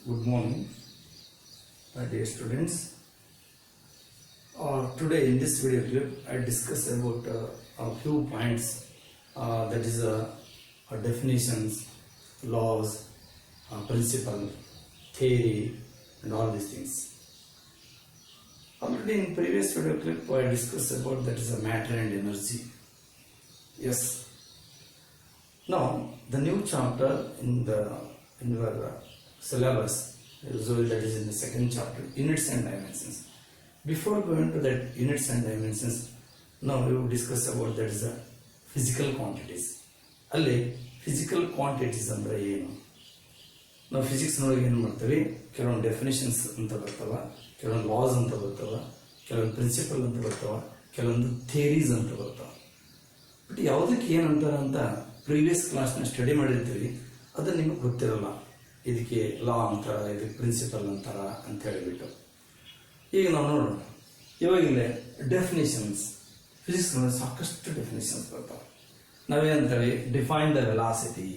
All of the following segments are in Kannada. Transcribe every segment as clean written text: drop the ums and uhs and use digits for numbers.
Good morning, my dear students. Today in this video clip, I discuss about a few points, that is definitions, laws, principle, theory, and all these things. Already in previous video clip, I discussed about that is a matter and energy. Yes. Now the new chapter in your syllabus, usually that is in the second chapter, units and dimensions. Before going to that units and dimensions, now we will discuss about that is the physical quantities. ಅಲ್ಲಿ physical quantities ಅಂದ್ರೆ ಏನು? ನಾವು ಫಿಸಿಕ್ಸ್ ನೊಳಗೆ ಏನು ಮಾಡ್ತೀವಿ, ಕೆಲವೊಂದು ಡೆಫಿನೇಷನ್ಸ್ ಅಂತ ಬರ್ತಾವ, ಕೆಲವೊಂದು ಲಾಸ್ ಅಂತ ಬರ್ತಾವ, ಕೆಲವೊಂದು ಪ್ರಿನ್ಸಿಪಲ್ ಅಂತ ಬರ್ತಾವ, ಕೆಲವೊಂದು ಥಿಯರೀಸ್ ಅಂತ ಬರ್ತಾವ. ಬಟ್ ಯಾವುದಕ್ಕೆ ಏನಂತಾರೆ ಅಂತ ಪ್ರೀವಿಯಸ್ ಕ್ಲಾಸ್ನ ಸ್ಟಡಿ ಮಾಡಿರ್ತೀವಿ, ಅದು ನಿಮಗೆ ಗೊತ್ತಿರಲ್ಲ. ಇದಕ್ಕೆ ಲಾ ಅಂತಾರ, ಇದಕ್ಕೆ ಪ್ರಿನ್ಸಿಪಲ್ ಅಂತಾರ ಅಂತ ಹೇಳಿಬಿಟ್ಟು. ಈಗ ನಾವು ನೋಡೋಣ. ಇವಾಗಿಲ್ಲೇ ಡೆಫಿನೇಷನ್ಸ್, ಫಿಸಿಕ್ಸ್ನಲ್ಲಿ ಸಾಕಷ್ಟು ಡೆಫಿನೇಷನ್ಸ್ ಬರ್ತಾವೆ. ನಾವೇನಂತೇಳಿ ಡಿಫೈನ್ ದ ವೆಲಾಸಿಟಿ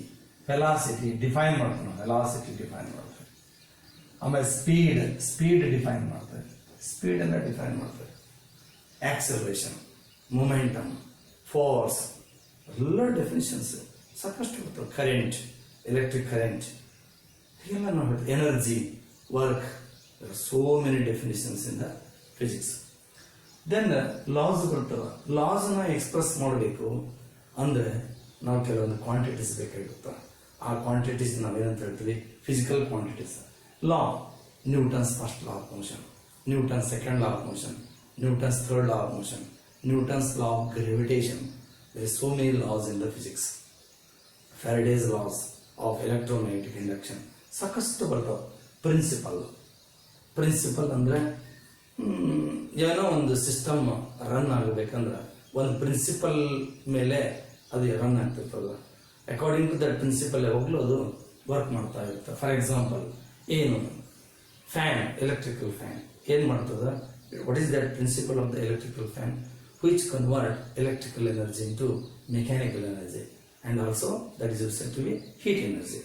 ಡಿಫೈನ್ ಮಾಡ್ತೀವಿ, ವೆಲಾಸಿಟಿ ಡಿಫೈನ್ ಮಾಡ್ತೀವಿ. ಆಮೇಲೆ ಸ್ಪೀಡ್ ಡಿಫೈನ್ ಮಾಡ್ತೇವೆ, ಸ್ಪೀಡ್ ಎಲ್ಲ ಡಿಫೈನ್ ಮಾಡ್ತೇವೆ. ಆಕ್ಸಲರೇಷನ್, ಮೊಮೆಂಟಮ್, ಫೋರ್ಸ್ ಎಲ್ಲ ಡೆಫಿನೇಷನ್ಸ್ ಸಾಕಷ್ಟು ಬರ್ತವೆ. ಕರೆಂಟ್, ಎಲೆಕ್ಟ್ರಿಕ್ ಕರೆಂಟ್, ಹೀಗೆಲ್ಲ ನಾವು energy, work, so many definitions in the physics. Then laws ಬರ್ತವೆ. ಲಾಸ್ನ ಎಕ್ಸ್ಪ್ರೆಸ್ ಮಾಡಬೇಕು ಅಂದರೆ ನಾವು ಕೆಲವೊಂದು ಕ್ವಾಂಟಿಟೀಸ್ ಬೇಕಾಗಿರುತ್ತೆ. ಆ ಕ್ವಾಂಟಿಟೀಸ್ ನಾವೇನಂತ ಹೇಳ್ತೀವಿ, physical quantities. Law, Newton's first law of motion, Newton's second law of motion, Newton's third law of motion, Newton's law of gravitation. There is so many laws in the physics. Faraday's laws of electromagnetic induction. ಸಾಕಷ್ಟು ಬರ್ತಾವೆ. ಪ್ರಿನ್ಸಿಪಲ್ ಅಂದರೆ ಏನೋ ಒಂದು ಸಿಸ್ಟಮ್ ರನ್ ಆಗಬೇಕಂದ್ರೆ ಒಂದು ಪ್ರಿನ್ಸಿಪಲ್ ಮೇಲೆ ಅದು ರನ್ ಆಗ್ತಿರ್ತದೆ. ಅಕಾರ್ಡಿಂಗ್ ಟು ದಟ್ ಪ್ರಿನ್ಸಿಪಲ್ ಯಾವಾಗಲೂ ಅದು ವರ್ಕ್ ಮಾಡ್ತಾ ಇರುತ್ತೆ. ಫಾರ್ ಎಕ್ಸಾಂಪಲ್ ಏನು, ಫ್ಯಾನ್, ಎಲೆಕ್ಟ್ರಿಕಲ್ ಫ್ಯಾನ್ ಏನು ಮಾಡ್ತದೆ? What is that principle of the electrical fan? Which convert electrical energy into mechanical energy, and also that is said to be heat energy.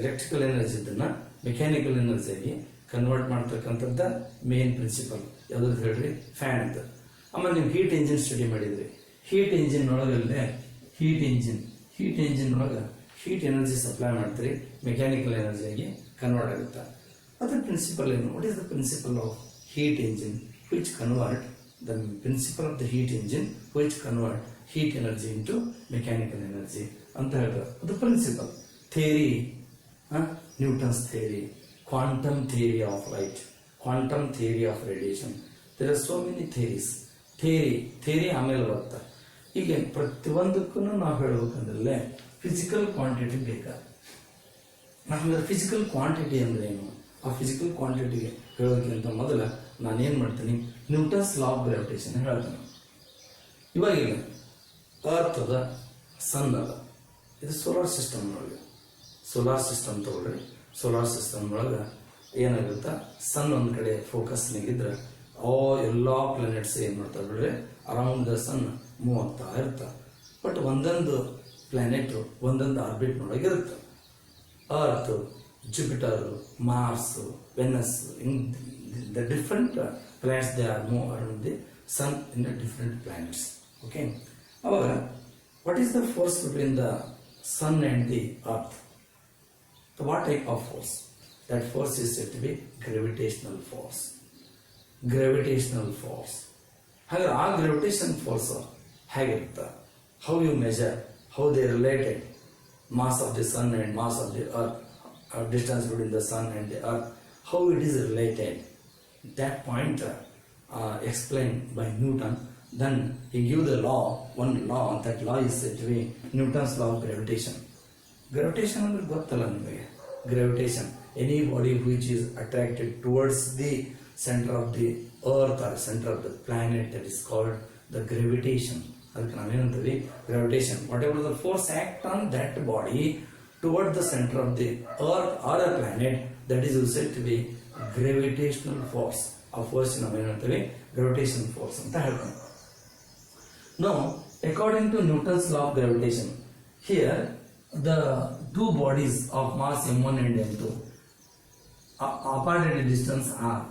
Electrical energy ಇದನ್ನ ಮೆಕ್ಯಾನಿಕಲ್ ಎನರ್ಜಿಯಾಗಿ ಕನ್ವರ್ಟ್ ಮಾಡ್ತಕ್ಕಂಥದ್ದ ಮೇನ್ ಪ್ರಿನ್ಸಿಪಲ್. ಯಾವ್ದು ಹೇಳ್ರಿ? ಫ್ಯಾನ್ ಅಂತ. ಆಮೇಲೆ ನೀವು ಹೀಟ್ ಇಂಜಿನ್ ಸ್ಟಡಿ ಮಾಡಿದ್ರಿ. ಹೀಟ್ ಇಂಜಿನ್ ಒಳಗಲ್ಲೇ ಹೀಟ್ ಇಂಜಿನ್ ಒಳಗೆ ಹೀಟ್ ಎನರ್ಜಿ ಸಪ್ಲೈ ಮಾಡ್ತೀರಿ, ಮೆಕ್ಯಾನಿಕಲ್ ಎನರ್ಜಿಯಾಗಿ ಕನ್ವರ್ಟ್ ಆಗುತ್ತೆ. ಅದ್ರ ಪ್ರಿನ್ಸಿಪಲ್ ಏನು? What is the principle of heat engine which convert the principle of the heat engine which convert heat energy into mechanical energy ಅಂತ ಹೇಳ್ತಾರೆ. ಅದು principle. Theory, Newton's theory, quantum theory of light, quantum theory of radiation. There are so many theories. Theory ಆಮೇಲೆ ಬರುತ್ತೆ. ಈಗ ಪ್ರತಿಯೊಂದಕ್ಕೂ ನಾವು ಹೇಳ್ಬೇಕಂದ್ರೆ ಫಿಸಿಕಲ್ ಕ್ವಾಂಟಿಟಿ ಬೇಕಾ. ನಮ್ಗೆ ಫಿಸಿಕಲ್ ಕ್ವಾಂಟಿಟಿ ಅಂದ್ರೆ ಏನು? ಆ ಫಿಸಿಕಲ್ ಕ್ವಾಂಟಿಟಿಗೆ ಹೇಳೋದಕ್ಕಿಂತ ಮೊದಲ ನಾನೇನು ಮಾಡ್ತೀನಿ, ನ್ಯೂಟನ್ಸ್ ಲಾ ಆಫ್ ಗ್ರಾವಿಟೇಷನ್ ಹೇಳ್ತೀನಿ. ಇವಾಗಿಲ್ಲ ಅರ್ತ್ ಅದ, ಸನ್ ಅದ, ಇದು ಸೋಲಾರ್ ಸಿಸ್ಟಮ್ ಒಳಗೆ. ಸೋಲಾರ್ ಸಿಸ್ಟಮ್ ತಗೊಳ್ರಿ. ಸೋಲಾರ್ ಸಿಸ್ಟಮ್ ಒಳಗೆ ಏನಾಗುತ್ತೆ, ಸನ್ ಒಂದು ಕಡೆ ಫೋಕಸ್ನಾಗಿದ್ರೆ ಎಲ್ಲ ಪ್ಲಾನೆಟ್ಸ್ ಏನು ಮಾಡ್ತಾರೆ ಬಿಡ್ರಿ, ಅರೌಂಡ್ ದ ಸನ್ ಮೂವ್ ಆಗ್ತಾ ಇರ್ತಾರೆ. ಬಟ್ ಒಂದೊಂದು ಪ್ಲಾನೆಟ್ ಒಂದೊಂದು ಆರ್ಬಿಟ್ನೊಳಗೆ ಇರುತ್ತೆ. Earth, Jupiter, Mars, Venus, in the different planets, they are more around the sun in the different planets. Okay. However, what is the force between the sun and the earth? So what type of force? That force is said to be gravitational force. Gravitational force. However, our gravitational force ಹೇಗಿರುತ್ತೆ? How you measure? How they related? Mass of the sun and mass of the earth. Distance between the sun and the earth, how it is related, that point explained by Newton. Then he gave the law, one law, that law is said to be Newton's law of gravitation. Gravitation ಅಂದ್ರೆ ಗೊತ್ತಲ್ಲ ನಿಮಗೆ. Gravitation, any body which is attracted towards the center of the earth or center of the planet, that is called the gravitation. ಅದಕ್ಕೆ ನಾವೇನಂತೀವಿ, gravitation. Whatever the force act on that body toward the center of the earth or a planet, that is said to be gravitational force. A force ನಾವೇನಂತೀವಿ, gravitational force ಅಂತ ಹೇಳ್ತೀವಿ. Now, according to Newton's law of gravitation, here the two bodies of mass m1 and m2, apart at a distance r.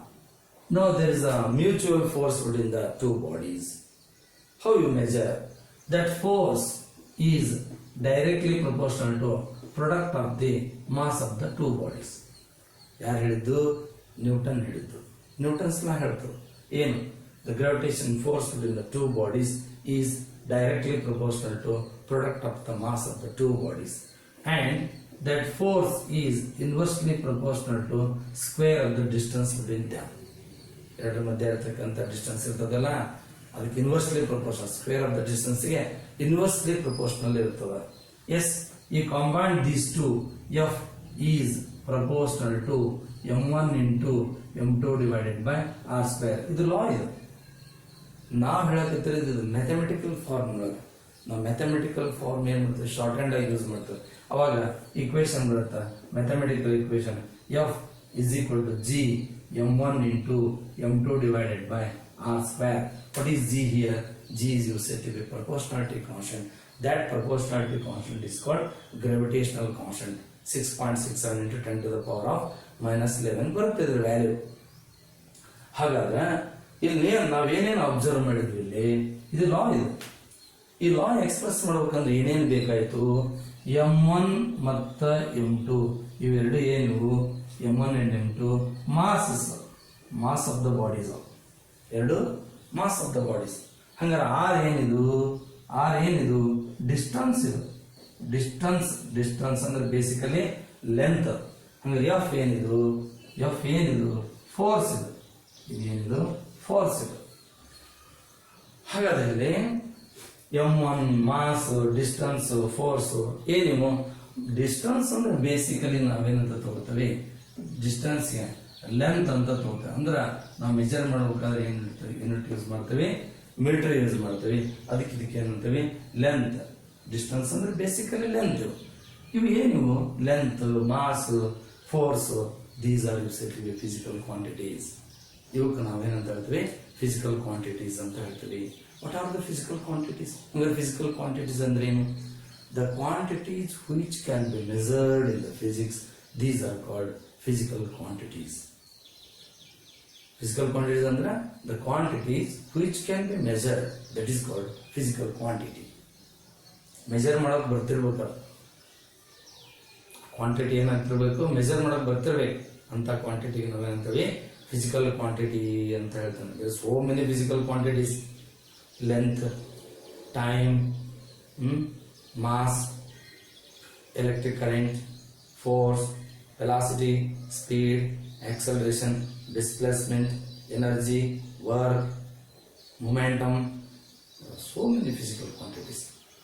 Now there is a mutual force between the two bodies. How you measure? That force is directly proportional to product of the mass of the two bodies. ಯಾರು ಹೇಳಿದ್ದು? ನ್ಯೂಟನ್ ಹೇಳಿದ್ದು. ನ್ಯೂಟನ್ಸ್ ಲಾ ಹೇಳ್ತು ಏನು? The gravitation force between the two bodies is directly proportional to product of the mass of the two bodies, and that force is inversely proportional to square of the distance between them. ಎರಡರ ಮಧ್ಯೆ ಇರತಕ್ಕಂಥ ಡಿಸ್ಟೆನ್ಸ್ ಇರ್ತದಲ್ಲ, ಅದಕ್ಕೆ inversely proportional, square of the ಡಿಸ್ಟೆನ್ಸ್ಗೆ ಇನ್ವರ್ಸ್ಲಿ ಪ್ರಪೋರ್ಷನಲ್ ಇರ್ತದೆ. ಎಸ್, ಈ combine these two F is proportional to m1 into m2 divided by r square. ಇದು ಲಾ. ಇದು ನಾವು ಹೇಳಕತ್ತಿರೋದು ಇದು ಮ್ಯಾಥಮೆಟಿಕಲ್ ಫಾರ್ಮ್ ಒಳಗೆ. ನಾವು ಮ್ಯಾಥಮೆಟಿಕಲ್ ಫಾರ್ಮ್ ಏನು ಮಾಡ್ತೀವಿ, ಶಾರ್ಟ್ ಹ್ಯಾಂಡ್ ಆಗಿ ಯೂಸ್ ಮಾಡ್ತೀವಿ. ಅವಾಗ ಈಕ್ವೇಶನ್ ಬರುತ್ತೆ, mathematical equation F is equal to G m1 into m2 divided by r square. What is g here? G is you said to be proportionality constant. That proportionality constant is called gravitational constant. 6.67 into 10 to the power of minus 11 ಬರುತ್ತೆ ಇದ್ರ ವ್ಯಾಲ್ಯೂ. ಹಾಗಾದ್ರೆ ಇಲ್ಲಿ ನಾವೇನೇನು ಅಬ್ಸರ್ವ್ ಮಾಡಿದ್ವಿ, ಇಲ್ಲಿ ಇದು ಲಾ. ಇದು ಈ ಲಾ ಎಕ್ಸ್ಪ್ರೆಸ್ ಮಾಡ್ಬೇಕಂದ್ರೆ ಏನೇನು ಬೇಕಾಯ್ತು? m1 ಮತ್ತು m2 ಇವೆರಡು ಏನು? m1 and m2 mass of the bodies, ಎರಡು ಮಾಸ್ ಆಫ್ ದ ಬಾಡೀಸ್. ಹಂಗಾರೆ ಆರ್ ಏನಿದು? ಡಿಸ್ಟನ್ಸ್. ಇದು ಡಿಸ್ಟನ್ಸ್ ಅಂದ್ರೆ ಬೇಸಿಕಲಿ ಲೆಂತ್. ಹಂಗಾರೆ ಎಫ್ ಏನಿದು? ಫೋರ್ಸ್. ಇದೇನಿದು? ಫೋರ್ಸ್. ಇದು ಹಾಗಾದ್ರೆ m1 ಮಾಸ್, ಡಿಸ್ಟನ್ಸ್, ಫೋರ್ಸ್ ಏನಿವು? ಡಿಸ್ಟನ್ಸ್ ಅಂದ್ರೆ ಬೇಸಿಕಲಿ ನಾವೇನಂತ ತಗೋತೀವಿ? ಡಿಸ್ಟನ್ಸ್ಗೆ ಲೆಂತ್ ಅಂತ ತಗೋತೀವಿ. ಅಂದ್ರೆ ನಾವು ಮೆಜರ್ ಮಾಡ್ಬೇಕಾದ್ರೆ ಏನ್ ಯೂನಿಟ್ ಯೂಸ್ ಮಾಡ್ತೀವಿ? ಮೀಟರ್ ಯೂಸ್ ಮಾಡ್ತೀವಿ. ಇದಕ್ಕೆ ಏನಂತೀವಿ? ಲೆಂತ್. ಡಿಸ್ಟನ್ಸ್ ಅಂದ್ರೆ ಬೇಸಿಕಲಿ ಲೆಂತ್. ಇವು ಏನಿವು? Length, mass, force, these are used physical quantities. ಇವಕ್ಕೆ ನಾವೇನಂತ ಹೇಳ್ತೀವಿ? ಫಿಸಿಕಲ್ ಕ್ವಾಂಟಿಟೀಸ್ ಅಂತ ಹೇಳ್ತೀವಿ. What are the physical quantities? ಹಂಗಾರೆ ಫಿಸಿಕಲ್ ಕ್ವಾಂಟಿಟೀಸ್ ಅಂದ್ರೆ ಏನು? The quantities which can be measured in the physics, these are called physical quantities. Physical quantities ಅಂದ್ರೆ the quantities which can be measured, that is called physical quantity. Measure ಮಾಡಕ್ ಬರ್ತಿರ್ಬೇಕು, ಕ್ವಾಂಟಿಟಿ ಏನಾಗ್ತಿರ್ಬೇಕು, ಮೆಜರ್ ಮಾಡಕ್ ಬರ್ತಿರ್ಬೇಕು ಅಂತ ಕ್ವಾಂಟಿಟಿಗೆ ನಾವೇನಂತೀವಿ? ಫಿಸಿಕಲ್ ಕ್ವಾಂಟಿಟಿ ಅಂತ ಹೇಳ್ತಾನೆ. So many physical quantities: length, time, mass, electric current, force, velocity, speed, acceleration, displacement, energy, work, momentum. So many physical quantities.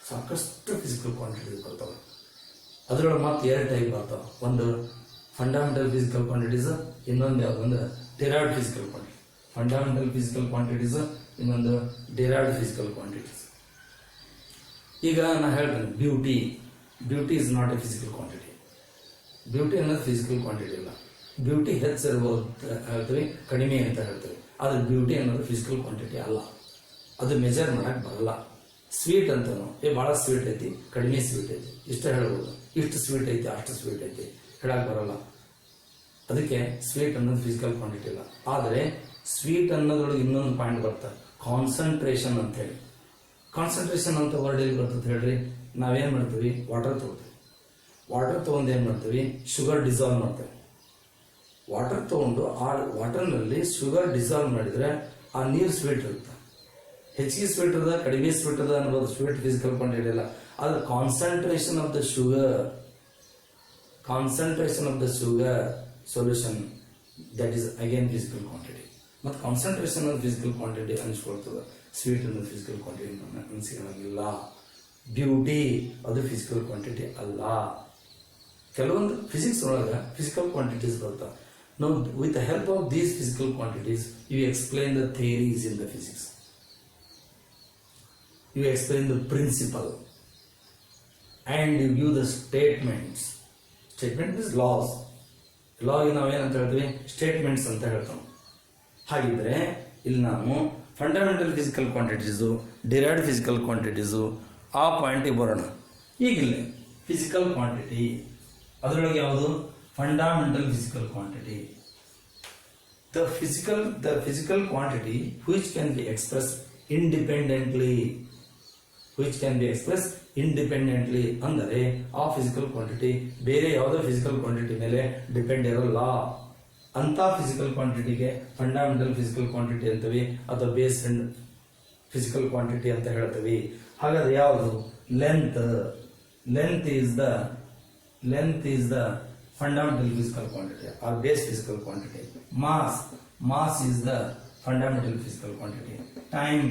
ಸಾಕಷ್ಟು ಫಿಸಿಕಲ್ ಕ್ವಾಂಟಿಟೀಸ್ ಬರ್ತಾವೆ. ಅದರೊಳಗೆ ಮತ್ತೆ ಎರಡು ಟೈಪ್ ಬರ್ತಾವೆ. ಒಂದು ಫಂಡಮೆಂಟಲ್ ಫಿಸಿಕಲ್ ಕ್ವಾಂಟಿಟೀಸ್, ಇನ್ನೊಂದು ಯಾವುದು ಅಂದ್ರೆ derived physical quantity. Fundamental physical quantities, ಇನ್ನೊಂದು ಡಿರೈವ್ಡ್ ಫಿಸಿಕಲ್ ಕ್ವಾಂಟಿಟೀಸ್. ಈಗ ನಾನು ಹೇಳ್ತೇನೆ, beauty is not a physical quantity. Beauty ಅನ್ನೋದು ಫಿಸಿಕಲ್ ಕ್ವಾಂಟಿಟಿ ಇಲ್ಲ. ಬ್ಯೂಟಿ ಹೆಚ್ಚಿರ್ಬೋದು ಹೇಳ್ತೀವಿ, ಕಡಿಮೆ ಅಂತ ಹೇಳ್ತೀವಿ. ಆದರೆ ಬ್ಯೂಟಿ ಅನ್ನೋದು ಫಿಸಿಕಲ್ ಕ್ವಾಂಟಿಟಿ ಅಲ್ಲ. ಅದು ಮೆಜರ್ ಮಾಡಕ್ಕೆ ಬರಲ್ಲ. ಸ್ವೀಟ್ ಅಂತನೋ, ಭಾಳ ಸ್ವೀಟ್ ಐತಿ, ಕಡಿಮೆ ಸ್ವೀಟ್ ಐತಿ, ಇಷ್ಟ ಹೇಳ್ಬೋದು. ಇಷ್ಟು ಸ್ವೀಟ್ ಐತಿ, ಅಷ್ಟು ಸ್ವೀಟ್ ಐತಿ ಹೇಳಕ್ಕೆ ಬರಲ್ಲ. ಅದಕ್ಕೆ ಸ್ವೀಟ್ ಅನ್ನೋದು ಫಿಸಿಕಲ್ ಕ್ವಾಂಟಿಟಿ ಇಲ್ಲ. ಆದರೆ ಸ್ವೀಟ್ ಅನ್ನೋದ್ರೊಳಗೆ ಇನ್ನೊಂದು ಪಾಯಿಂಟ್ ಬರ್ತದೆ, ಕಾನ್ಸಂಟ್ರೇಷನ್ ಅಂತ ಹೇಳಿ. ಕಾನ್ಸಂಟ್ರೇಷನ್ ಅಂತ ವರ್ಡ್ ಎಲ್ಲಿ ಬರ್ತದೆ ಹೇಳ್ರಿ? ನಾವೇನು ಮಾಡ್ತೀವಿ? ವಾಟರ್ ತಗೋತೀವಿ. ವಾಟರ್ ತೊಗೊಂಡು ಏನು ಮಾಡ್ತೀವಿ? ಶುಗರ್ ಡಿಸಾಲ್ವ್ ಮಾಡ್ತೇವೆ. ವಾಟರ್ ತೊಗೊಂಡು ಆ ವಾಟರ್ನಲ್ಲಿ ಶುಗರ್ ಡಿಸಾಲ್ವ್ ಮಾಡಿದರೆ ಆ ನೀರು ಸ್ವೀಟ್ ಇರುತ್ತೆ. ಹೆಚ್ಚಿಗೆ ಸ್ವೀಟ್ ಅದ, ಕಡಿಮೆ ಸ್ವೀಟ್ ಅದ ಅನ್ನೋದು ಸ್ವೀಟ್ ಫಿಸಿಕಲ್ ಕ್ವಾಂಟಿಟಿ ಇಲ್ಲ. ಆದರೆ concentration of the sugar solution, that is again physical quantity. ಮತ್ತು ಕಾನ್ಸಂಟ್ರೇಷನ್ ಆಫ್ ಫಿಸಿಕಲ್ ಕ್ವಾಂಟಿಟಿ ಅನಿಸ್ಕೊಳ್ತದೆ. ಸ್ವೀಟ್ ಅನ್ನೋದು ಫಿಸಿಕಲ್ ಕ್ವಾಂಟಿಟಿ ಅನಿಸಿಕೊಳ್ಳೋಂಗಿಲ್ಲ. ಬ್ಯೂಟಿ ಅದು ಫಿಸಿಕಲ್ ಕ್ವಾಂಟಿಟಿ ಅಲ್ಲ. ಕೆಲವೊಂದು ಫಿಸಿಕ್ಸ್ ಒಳಗೆ ಫಿಸಿಕಲ್ ಕ್ವಾಂಟಿಟೀಸ್ ಬರ್ತಾವೆ. ನಾವು with the help of these physical quantities you explain the theories in the physics, you explain the principle, and you give the statements. Statement is laws. ಲಾಗೆ ನಾವೇನಂತ ಹೇಳ್ತೀವಿ? ಸ್ಟೇಟ್ಮೆಂಟ್ಸ್ ಅಂತ ಹೇಳ್ತಾವೆ. ಹಾಗಿದ್ರೆ ಇಲ್ಲಿ ನಾವು fundamental physical quantities, derived physical quantities ಆ ಪಾಯಿಂಟಿಗೆ ಬರೋಣ. ಈಗಿಲ್ಲ ಫಿಸಿಕಲ್ ಕ್ವಾಂಟಿಟಿ ಅದರೊಳಗೆ ಯಾವುದು? fundamental physical quantity. The physical quantity which can be expressed independently, ಅಂದರೆ ಆ ಫಿಸಿಕಲ್ ಕ್ವಾಂಟಿಟಿ ಬೇರೆ ಯಾವುದೋ ಫಿಸಿಕಲ್ ಕ್ವಾಂಟಿಟಿ ಮೇಲೆ ಡಿಪೆಂಡ್ ಇರೋಲ್ಲ ಅಂತ ಫಿಸಿಕಲ್ ಕ್ವಾಂಟಿಟಿಗೆ ಫಂಡಮೆಂಟಲ್ ಫಿಸಿಕಲ್ ಕ್ವಾಂಟಿಟಿ ಅಂತೀವಿ ಅಥವಾ ಬೇಸ್ ಫಿಸಿಕಲ್ ಕ್ವಾಂಟಿಟಿ ಅಂತ ಹೇಳ್ತೀವಿ. ಹಾಗಾದ್ರೆ ಯಾವುದು? Length is the fundamental physical quantity or base physical quantity. Mass is the fundamental physical quantity. Time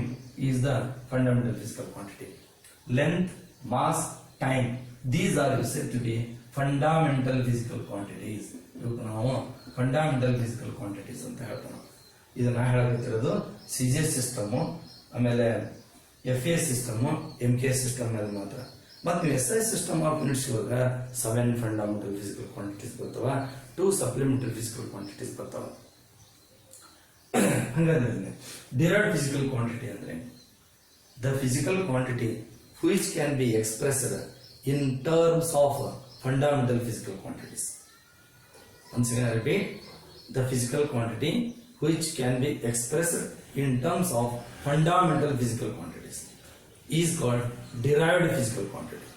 is the fundamental physical quantity. Length, mass, time, these are said to be fundamental physical quantities. ಇವಕ್ಕೆ ನಾವು ಫಂಡಮೆಂಟಲ್ ಫಿಸಿಕಲ್ ಕ್ವಾಂಟಿಟೀಸ್ ಅಂತ ಹೇಳ್ತಾವೆ. ಇದನ್ನ ಹೇಳಕತ್ತಿರೋದು CH ಸಿಸ್ಟಮ್, ಆಮೇಲೆ FA ಸಿಸ್ಟಮ್, MK ಸಿಸ್ಟಮ್ ಮೇಲೆ ಮಾತ್ರ. ಮತ್ತು SI ಸಿಸ್ಟಮ್ ಆಫ್ ಯೂನಿಟ್ಸ್ ಇವಾಗ 7 ಫಂಡಮೆಂಟಲ್ ಫಿಸಿಕಲ್ ಕ್ವಾಂಟಿಟೀಸ್ ಬರ್ತಾವ, 2 ಸಪ್ಲಿಮೆಂಟರಿ ಫಿಸಿಕಲ್ ಕ್ವಾಂಟಿಟೀಸ್ ಬರ್ತಾವ. ಹಾಗಾದ್ರೆ ಡಿರೈವ್ಡ್ ಫಿಸಿಕಲ್ ಕ್ವಾಂಟಿಟಿ ಅಂದ್ರೆ the physical quantity which can be expressed in terms of fundamental physical quantities. Once again I repeat, the physical quantity which can be expressed in terms of fundamental physical quantities is called derived physical quantity.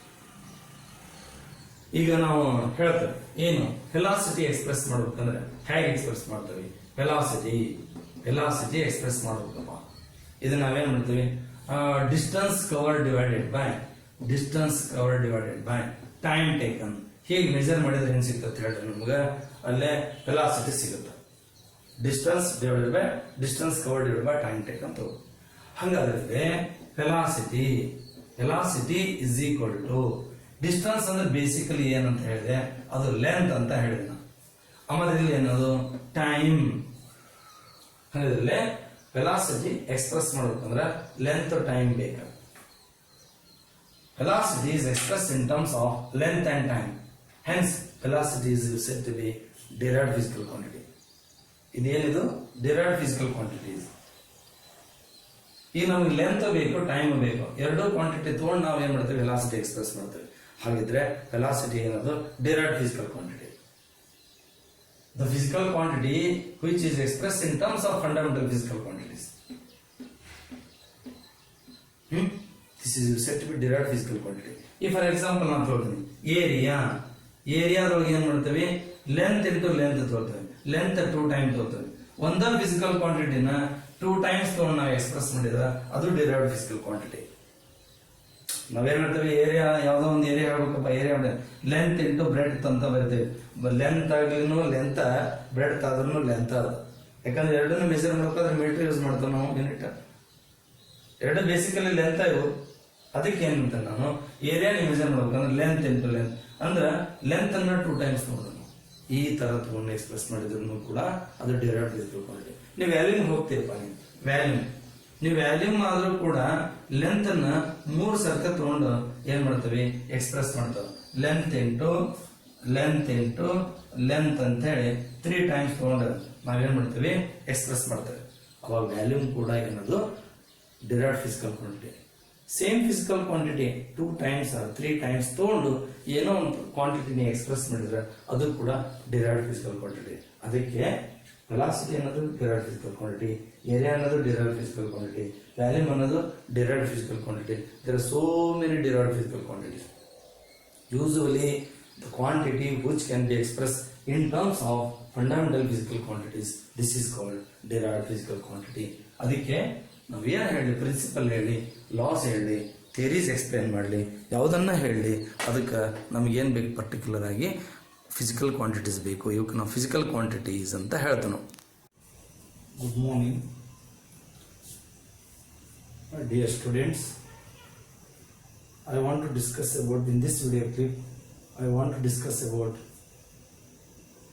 ಈಗ ನಾವು ಹೇಳ್ತೇವೆ ಏನು ವೆಲಾಸಿಟಿ ಎಕ್ಸ್ಪ್ರೆಸ್ ಮಾಡಬೇಕಂದ್ರೆ ಹೇಗೆ ಎಕ್ಸ್ಪ್ರೆಸ್ ಮಾಡ್ತೀವಿ? ವೆಲಾಸಿಟಿ ಎಕ್ಸ್ಪ್ರೆಸ್ ಮಾಡಬೇಕಪ್ಪ. ಇದನ್ನ ನಾವೇನ್ ಮಾಡ್ತೀವಿ? Distance cover divided by time taken. ಹೀಗೆ ಮೆಜರ್ ಮಾಡಿದ್ರೆ ಹೆಂಗ್ ಸಿಗುತ್ತೆ ಹೇಳ್ರಿ ನಮ್ಗೆ? ಅಲ್ಲೇ ವೆಲಾಸಿಟಿ ಸಿಗುತ್ತೆ. Distance cover divided by time taken ತಗೋ. ಹಂಗಾದ್ರೆ velocity is equal to distance ಅಂದ್ರೆ ಬೇಸಿಕಲಿ ಏನಂತ ಹೇಳಿದೆ? ಅದು ಲೆಂತ್ ಅಂತ ಹೇಳಿದೆ ನಾನು. ಆಮೇಲೆ ಇಲ್ಲಿ ಏನದು? ಟೈಮ್. ಹಾಗಾದ್ರೆ ವೆಲಾಸಿಟಿ ಎಕ್ಸ್ಪ್ರೆಸ್ ಮಾಡ್ಬೇಕಂದ್ರೆ ಲೆಂತ್ ಟೈಮ್ ಬೇಕು. Velocity is expressed in terms of length and time. Hence, velocity is said to be derived physical quantity. ಇದೇನಿದು? derived physical quantities. ಈಗ ನಮಗೆ ಲೆಂತ್ ಬೇಕು, ಟೈಮ್ ಬೇಕು, ಎರಡೂ ಕ್ವಾಂಟಿಟಿ ತಗೊಂಡು ನಾವು ಏನ್ ಮಾಡ್ತೀವಿ? ವೆಲಾಸಿಟಿ ಎಕ್ಸ್ಪ್ರೆಸ್ ಮಾಡ್ತೀವಿ. ಹಾಗಿದ್ರೆ ವೆಲಾಸಿಟಿ ಏನದು? derived physical quantity. The physical quantity which is expressed in terms of fundamental physical quantities. This is said to be derived physical quantity. If for example ನಾನು ತಗೊಳ್ತೀನಿ ಏರಿಯಾದೊಳಗೆ ಏನ್ ಮಾಡ್ತೀವಿ? ಲೆಂತ್ ಇಂಟು ಲೆಂತ್ ತಗೊಳ್ತೇವೆ, ಲೆಂತ್ 2 ಟೈಮ್ ತಗೊಳ್ತೇವೆ. ಒಂದೇ ಫಿಸಿಕಲ್ ಕ್ವಾಂಟಿಟಿನ 2 ಟೈಮ್ಸ್ ತಗೊಂಡು ನಾವು ಎಕ್ಸ್ಪ್ರೆಸ್ ಮಾಡಿದ್ರೆ ಅದು ಡಿರೈವ್ಡ್ ಫಿಸಿಕಲ್ ಕ್ವಾಂಟಿಟಿ. ನಾವೇನ್ ಮಾಡ್ತೇವೆ? ಏರಿಯಾ ಯಾವ್ದೋ ಒಂದು ಏರಿಯಾ ಹೇಳ್ಬೇಕಪ್ಪ, ಏರಿಯಾ ಲೆಂತ್ ಇಂಟು ಬ್ರೆಡ್ ಅಂತ ಬರಿತೇವೆ. ಲೆಂತ್ ಆಗ್ಲಿನೂ ಲೆಂತ್, ಬ್ರೆಡ್ ಆದ್ರೂ ಲೆಂತ್ ಅದ. ಯಾಕಂದ್ರೆ ಎರಡನ್ನೂ ಮೆಜರ್ ಮಾಡ್ಬೇಕಾದ್ರೆ ಮೀಟರ್ ಯೂಸ್ ಮಾಡ್ತೇವೆ ನಾವು, ಯೂನಿಟ್. ಎರಡು ಬೇಸಿಕಲಿ ಲೆಂತ್ ಇವು. ಅದಕ್ಕೆ ಏನ್ ಮಾಡ್ತೇನೆ ನಾನು? ಏರಿಯಾ ಮೆಜರ್ ಮಾಡ್ಬೇಕಂದ್ರೆ ಲೆಂತ್ ಇಂಟು ಲೆಂತ್ ಅಂದ್ರೆ ಲೆಂತ್ ಅನ್ನ 2 ಟೈಮ್ಸ್ ನೋಡೋಣ. ಈ ತರ ತಗೊಂಡು ಎಕ್ಸ್ಪ್ರೆಸ್ ಮಾಡಿದ್ರು ಕೂಡ ಅದು ಡಿರೈವ್ಡ್ ಫಿಸಿಕಲ್ ಕ್ವಾಂಟಿಟಿ. ನೀವು ವ್ಯಾಲ್ಯೂಮ್ ಹೋಗ್ತೀರಪ್ಪ, ನೀವು ವ್ಯಾಲ್ಯೂಮ್ ಆದ್ರೂ ಕೂಡ ಲೆಂತ್ ಅನ್ನ 3 ಸರ್ಕಲ್ ತಗೊಂಡು ಏನ್ ಮಾಡ್ತೀವಿ? ಎಕ್ಸ್ಪ್ರೆಸ್ ಮಾಡ್ತೇವೆ. ಲೆಂತ್ ಇಂಟು ಲೆಂತ್ ಅಂತ ಹೇಳಿ 3 ಟೈಮ್ಸ್ ತಗೊಂಡು ನಾವೇನ್ ಮಾಡ್ತೀವಿ? ಎಕ್ಸ್ಪ್ರೆಸ್ ಮಾಡ್ತೇವೆ. ಅವಾಗ ವ್ಯಾಲ್ಯೂಮ್ ಕೂಡ ಏನದು? Derived physical quantity. Same physical quantity 2 times 3 times ತಗೊಂಡು ಏನೋ ಒಂದು ಕ್ವಾಂಟಿಟಿನ ಎಕ್ಸ್ಪ್ರೆಸ್ ಮಾಡಿದ್ರೆ ಅದು ಕೂಡ ಡಿರೈವ್ಡ್ ಫಿಸಿಕಲ್ ಕ್ವಾಂಟಿಟಿ. ಅದಕ್ಕೆ ವೆಲಾಸಿಟಿ ಅನ್ನೋದು ಡಿರೈವ್ಡ್ ಫಿಸಿಕಲ್ ಕ್ವಾಂಟಿಟಿ, ಏರಿಯಾ ಅನ್ನೋದು ಡಿರೈವ್ಡ್ ಫಿಸಿಕಲ್ ಕ್ವಾಂಟಿಟಿ, ವ್ಯಾಲ್ಯೂಮ್ ಅನ್ನೋದು derived physical quantity. There are so many derived physical quantities. Usually the quantity which can be expressed in terms of fundamental physical quantities, this is called derived physical quantity. ಅದಕ್ಕೆ ನಾವು ಏನು ಹೇಳಿ? ಪ್ರಿನ್ಸಿಪಲ್ ಹೇಳಿ, ಲಾಸ್ ಹೇಳಿ, ಥಿಯರೀಸ್ ಎಕ್ಸ್ಪ್ಲೇನ್ ಮಾಡಲಿ, ಯಾವುದನ್ನ ಹೇಳಿ, ಅದಕ್ಕೆ ನಮಗೇನು ಬೇಕು? ಪರ್ಟಿಕ್ಯುಲರ್ ಆಗಿ ಫಿಸಿಕಲ್ ಕ್ವಾಂಟಿಟೀಸ್ ಬೇಕು. ಇವಕ್ಕೆ ನಾವು ಫಿಸಿಕಲ್ ಕ್ವಾಂಟಿಟೀಸ್ ಅಂತ ಹೇಳ್ತೇವೆ. Good morning dear students. I want to discuss about, in this video clip, I want to discuss about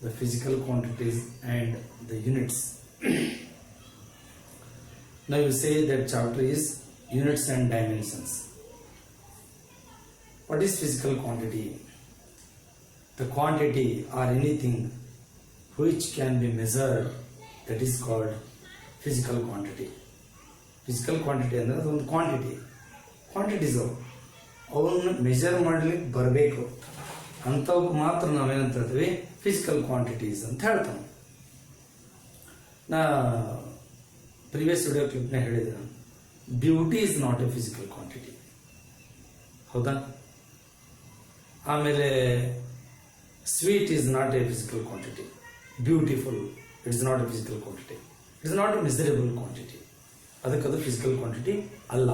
the physical quantities and the units. Now you say that chapter is units and dimensions. What is physical quantity? The quantity or anything which can be measured, that is called physical quantity. Physical quantity ಅಂದ್ರೆ ಒಂದು ಕ್ವಾಂಟಿಟೀಸ್ ಅವನ್ನ ಮೆಜರ್ ಮಾಡ್ಲಿಕ್ಕೆ ಬರಬೇಕು. ಅಂಥವಕ್ಕೆ ಮಾತ್ರ ನಾವೇನಂತ ಹೇಳ್ತೀವಿ? ಫಿಸಿಕಲ್ ಕ್ವಾಂಟಿಟೀಸ್ ಅಂತ ಹೇಳ್ತಾನೆ. ನಾ ಪ್ರಿವಿಯಸ್ ವಿಡಿಯೋ ಕ್ಲಿಪ್ನ ಹೇಳಿದೆ, beauty is not a physical quantity. ಹೌದಾ? ಆಮೇಲೆ sweet is not a physical quantity. Beautiful it's not a physical quantity. It's not a measurable quantity. ಅದಕ್ಕದು ಫಿಸಿಕಲ್ ಕ್ವಾಂಟಿಟಿ ಅಲ್ಲ.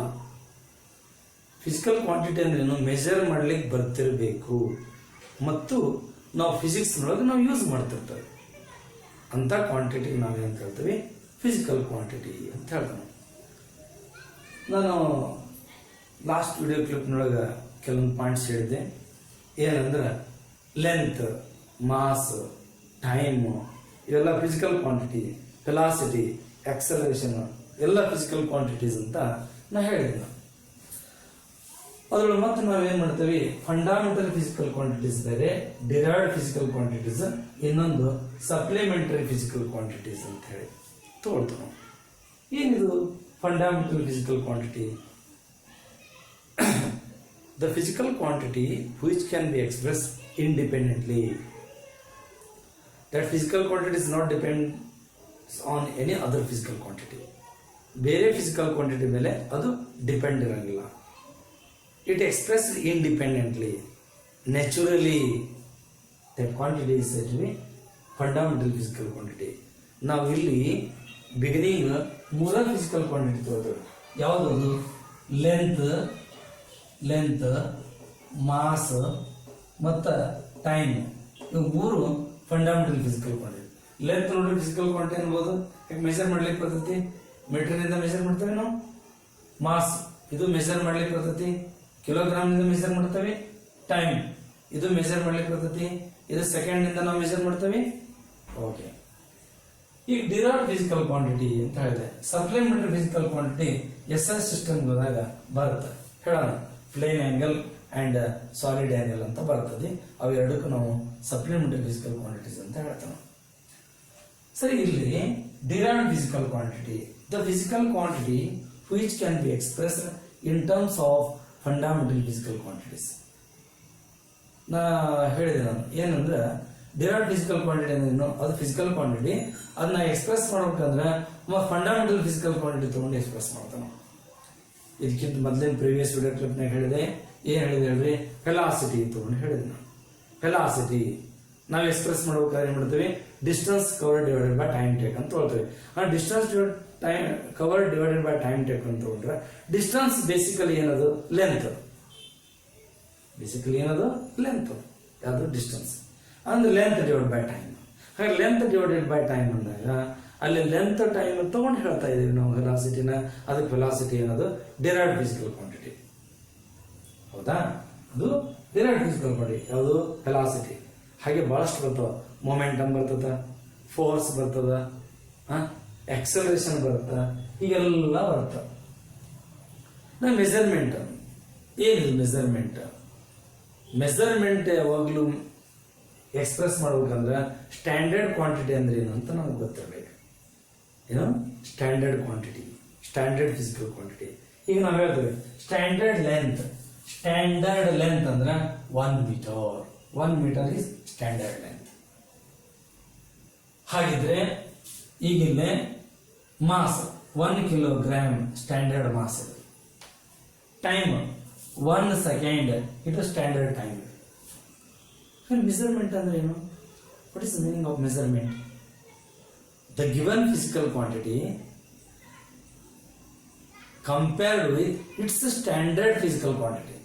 ಫಿಸಿಕಲ್ ಕ್ವಾಂಟಿಟಿ ಅಂದ್ರೇನು? ಮೆಜರ್ ಮಾಡ್ಲಿಕ್ಕೆ ಬರ್ತಿರಬೇಕು ಮತ್ತು ನಾವು ಫಿಸಿಕ್ಸ್ನೊಳಗೆ ನಾವು ಯೂಸ್ ಮಾಡ್ತಿರ್ತೇವೆ ಅಂತ ಕ್ವಾಂಟಿಟಿ ನಾವೇನು ಹೇಳ್ತೀವಿ? ಫಿಸಿಕಲ್ ಕ್ವಾಂಟಿಟಿ ಅಂತ ಹೇಳ್ತಾನೆ. ನಾನು ಲಾಸ್ಟ್ ವಿಡಿಯೋ ಕ್ಲಿಪ್ನೊಳಗೆ ಕೆಲವೊಂದು ಪಾಯಿಂಟ್ಸ್ ಹೇಳಿದ್ದೆ. ಏನಂದ್ರೆ ಲೆಂತ್, ಮಾಸ್, ಟೈಮ್ ಇವೆಲ್ಲ ಫಿಸಿಕಲ್ ಕ್ವಾಂಟಿಟಿ. ವೆಲಾಸಿಟಿ, ಆಕ್ಸಲರೇಷನ್ ಎಲ್ಲ ಫಿಸಿಕಲ್ ಕ್ವಾಂಟಿಟೀಸ್ ಅಂತ ನಾ ಹೇಳಿದ್ದೆ. ಅದರೊಳಗೆ ಮತ್ತೆ ನಾವೇನ್ ಮಾಡ್ತೇವೆ? ಫಂಡಾಮೆಂಟಲ್ ಫಿಸಿಕಲ್ ಕ್ವಾಂಟಿಟೀಸ್ ಬೇರೆ, ಡಿರೈವ್ಡ್ ಫಿಸಿಕಲ್ ಕ್ವಾಂಟಿಟೀಸ್, ಇನ್ನೊಂದು ಸಪ್ಲಿಮೆಂಟರಿ ಫಿಸಿಕಲ್ ಕ್ವಾಂಟಿಟೀಸ್ ಅಂತ ಹೇಳಿ ತಗೊಳ್ತೇವೆ ನಾವು. ಏನಿದು fundamental physical quantity? The physical quantity which can B express independently. That physical quantity is not depend on any other physical quantity. ಬೇರೆ ಫಿಸಿಕಲ್ ಕ್ವಾಂಟಿಟಿ ಮೇಲೆ ಅದು ಡಿಪೆಂಡ್ ಇರಂಗಿಲ್ಲ. It expressed independently, naturally. That quantity is said to be fundamental physical quantity. ನಾವು ಇಲ್ಲಿ ಬಿಗಿನಿಂಗ್ ಮೂರ ಫಿಸಿಕಲ್ ಕ್ವಾಂಟಿಟಿ ತಗೋತೇವೆ. ಯಾವುದದು? ಲೆಂತ್, ಮಾಸ್ ಮತ್ತು ಟೈಮ್. ಇವು ಮೂರು ಫಂಡಮೆಂಟಲ್ ಫಿಸಿಕಲ್ ಕ್ವಾಂಟಿಟಿ. ಲೆಂತ್ ನೋಡಿ ಫಿಸಿಕಲ್ ಕ್ವಾಂಟಿಟಿ ಅನ್ಬೋದು. ಮೆಜರ್ ಮಾಡ್ಲಿಕ್ಕೆ ಬರ್ತೈತಿ, ಮೀಟರ್ನಿಂದ ಮೆಜರ್ ಮಾಡ್ತೇವೆ ನಾವು. ಮಾಸ್ ಇದು ಮೆಜರ್ ಮಾಡ್ಲಿಕ್ಕೆ ಬರ್ತೈತಿ, ಕಿಲೋಗ್ರಾಮ್ನಿಂದ ಮೆಜರ್ ಮಾಡ್ತೇವೆ. ಟೈಮ್ ಇದು ಮೆಜರ್ ಮಾಡ್ಲಿಕ್ಕೆ ಬರ್ತೈತಿ, ಇದು ಸೆಕೆಂಡ್ನಿಂದ ನಾವು ಮೆಜರ್ ಮಾಡ್ತೇವೆ. ಓಕೆ, ಈಗ ಡಿರೈವ್ಡ್ ಫಿಸಿಕಲ್ ಕ್ವಾಂಟಿಟಿ ಅಂತ ಹೇಳಿದೆ. Supplementary physical quantity SI system ಹೋದಾಗ ಬರುತ್ತೆ. ಹೇಳೋಣ, plane angle and solid angle ಅಂತ ಬರ್ತದೆ. ಅವು ಎರಡಕ್ಕೂ ನಾವು ಸಪ್ಲಿಮೆಂಟರಿ ಫಿಸಿಕಲ್ ಕ್ವಾಂಟಿಟೀಸ್ ಅಂತ ಹೇಳ್ತೇವೆ. ಸರಿ, ಇಲ್ಲಿ derived physical quantity, the physical quantity which can B expressed in terms of fundamental physical quantities. ನಾ ಹೇಳಿದೆ ನಾನು ಏನಂದ್ರೆ ಡಿರೈವ್ಡ್ ಫಿಸಿಕಲ್ ಕ್ವಾಂಟಿಟಿ ಅಂದ್ರೆ ಅದು ಫಿಸಿಕಲ್ ಕ್ವಾಂಟಿಟಿ. ಅದನ್ನ ಎಕ್ಸ್ಪ್ರೆಸ್ ಮಾಡ್ಬೇಕಂದ್ರೆ ಫಂಡಮೆಂಟಲ್ ಫಿಸಿಕಲ್ ಕ್ವಾಂಟಿಟಿ ತಗೊಂಡು ಎಕ್ಸ್ಪ್ರೆಸ್ ಮಾಡ್ತಾನೆ. ಇದಕ್ಕಿಂತ ಮೊದಲಿನ ಪ್ರೀವಿಯಸ್ ವಿಡಿಯೋ ಕ್ಲಿಪ್ನಾಗ ಹೇಳಿದೆ. ಏನ್ ಹೇಳಿದೆ ಹೇಳ್ರಿ? ವೆಲಾಸಿಟಿ ತಗೊಂಡು ಹೇಳಿದೆ ನಾನು. ವೆಲಾಸಿಟಿ ನಾವು ಎಕ್ಸ್ಪ್ರೆಸ್ ಮಾಡ್ಬೇಕಾದ್ರೆ ಏನ್ ಮಾಡ್ತೀವಿ? Distance cover divided by time take ಅಂತ ತಗೊಳ್ತೀವಿ. ಆ distance cover divided by time take ಅಂತ ತಗೊಂಡ್ರೆ ಡಿಸ್ಟೆನ್ಸ್ ಬೇಸಿಕಲಿ ಏನದು? ಲೆಂತ್. ಬೇಸಿಕಲಿ ಏನದು? ಲೆಂತ್. ಯಾವುದು? ಡಿಸ್ಟೆನ್ಸ್ ಅಂದ್ರೆ ಲೆಂತ್ ಡಿವೈಡ್ ಬೈ ಟೈಮ್. ಹಾಗೆ ಲೆಂತ್ ಡಿವೈಡೆಡ್ ಬೈ ಟೈಮ್ ಅಂದಾಗ ಅಲ್ಲಿ ಲೆಂತ್ ಟೈಮ್ ತಗೊಂಡು ಹೇಳ್ತಾ ಇದೀವಿ ನಾವು ವೆಲಾಸಿಟಿನ. ಅದಕ್ಕೆ ವೆಲಾಸಿಟಿ ಏನದು? Derived physical quantity. ಹೌದಾ? ಅದು ಡಿರೈವ್ಡ್ ಫಿಸಿಕಲ್ ಕ್ವಾಂಟಿಟಿ. ಯಾವುದು? ವೆಲಾಸಿಟಿ. ಹಾಗೆ ಬಹಳಷ್ಟು ಬರ್ತವ. ಮೊಮೆಂಟಮ್ ಬರ್ತದ, ಫೋರ್ಸ್ ಬರ್ತದ, ಆಕ್ಸಲರೇಷನ್ ಬರುತ್ತ, ಹೀಗೆಲ್ಲ ಬರುತ್ತ. ಮೆಜರ್ಮೆಂಟ್ ಏನಿದೆ? ಮೆಜರ್ಮೆಂಟ್ ಯಾವಾಗಲೂ ಎಕ್ಸ್ಪ್ರೆಸ್ ಮಾಡ್ಬೇಕಂದ್ರೆ ಸ್ಟ್ಯಾಂಡರ್ಡ್ ಕ್ವಾಂಟಿಟಿ ಅಂದ್ರೆ ಏನು ಅಂತ ನಮ್ಗೆ ಗೊತ್ತಿರಬೇಕು. ಏನು? Standard quantity, standard physical quantity. ಈಗ ನಾವು ಹೇಳ್ತೇವೆ ಸ್ಟ್ಯಾಂಡರ್ಡ್ ಲೆಂತ್ ಅಂದ್ರೆ 1 metre. 1 metre is standard length. ಹಾಗಿದ್ರೆ ಈಗಿಲ್ಲೇ ಮಾಸ್ 1 ಕಿಲೋಗ್ರಾಮ್ ಸ್ಟ್ಯಾಂಡರ್ಡ್ ಮಾಸ್ ಇದೆ. ಟೈಮ್ 1 ಸೆಕೆಂಡ್, ಇದು ಸ್ಟ್ಯಾಂಡರ್ಡ್ ಟೈಮ್. ಮೆಜರ್ಮೆಂಟ್ ಅಂದ್ರೆ ಏನು? What is the meaning of measurement? The given physical quantity compared with its standard physical quantity,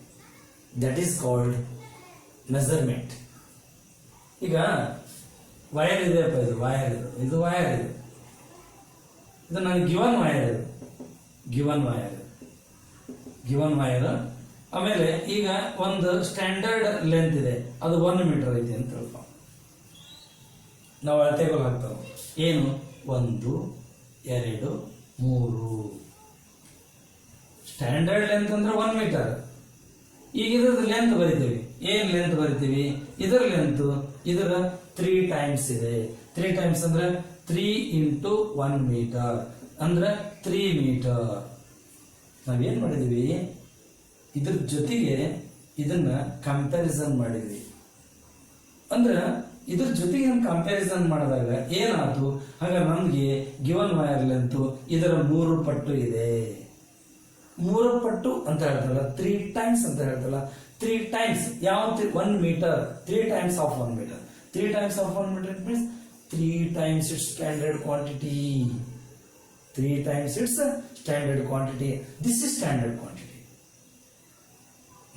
that is called measurement. ಈಗ ವೈರ್ ಇದೆ, ಇದು ವೈರ್, ಇದು ನನಗೆ ಗಿವನ್ ವೈರ್. ಆಮೇಲೆ ಈಗ ಒಂದು ಸ್ಟ್ಯಾಂಡರ್ಡ್ ಲೆಂತ್ ಇದೆ, ಅದು 1 ಮೀಟರ್ ಐತಿ ಅಂತ ತಿಳ್ಕೊ. ನಾವು ಅಳತೆಗಳು ಹಾಕ್ತಾವ. ಏನು? 1, 2, 3. ಸ್ಟ್ಯಾಂಡರ್ಡ್ ಲೆಂತ್ ಅಂದ್ರೆ 1 ಮೀಟರ್. ಈಗ ಇದ್ರದ್ದು ಲೆಂತ್ ಬರಿತೀವಿ. ಏನ್ ಲೆಂತ್ ಬರಿತೀವಿ? ಇದರ ಲೆಂತ್ ಇದರ 3 ಟೈಮ್ಸ್ ಇದೆ. 3 ಟೈಮ್ಸ್ ಅಂದ್ರೆ 3 × 1 ಮೀಟರ್ ಅಂದ್ರೆ 3 ಮೀಟರ್. ನಾವೇನ್ ಮಾಡಿದೀವಿ? ಇದ್ರ ಜೊತೆಗೆ ಇದನ್ನ ಕಂಪ್ಯಾರಿಸನ್ ಮಾಡಿದ್ವಿ. ಅಂದ್ರೆ ಇದ್ರ ಜೊತೆಗೆ ಕಂಪ್ಯಾರಿಸನ್ ಮಾಡಿದಾಗ ಏನಾಯ್ತು, ಹಾಗಾದ್ರೆ ನಮ್ಗೆ ಗಿವನ್ ವೈರ್ ಲೆಂತ್ ಇದರ 3 ಪಟ್ಟು ಇದೆ. 3 ಪಟ್ಟು ಅಂತ ಹೇಳ್ತಲ್ಲ, 3 ಟೈಮ್ಸ್ ಅಂತ ಹೇಳ್ತಲ್ಲ, 3 ಟೈಮ್ಸ್ ಯಾವ 1 metre, 3 times of 1 metre. 3 times of 1 meter, it means 3 times its standard quantity. 3 times its standard quantity. This is standard quantity.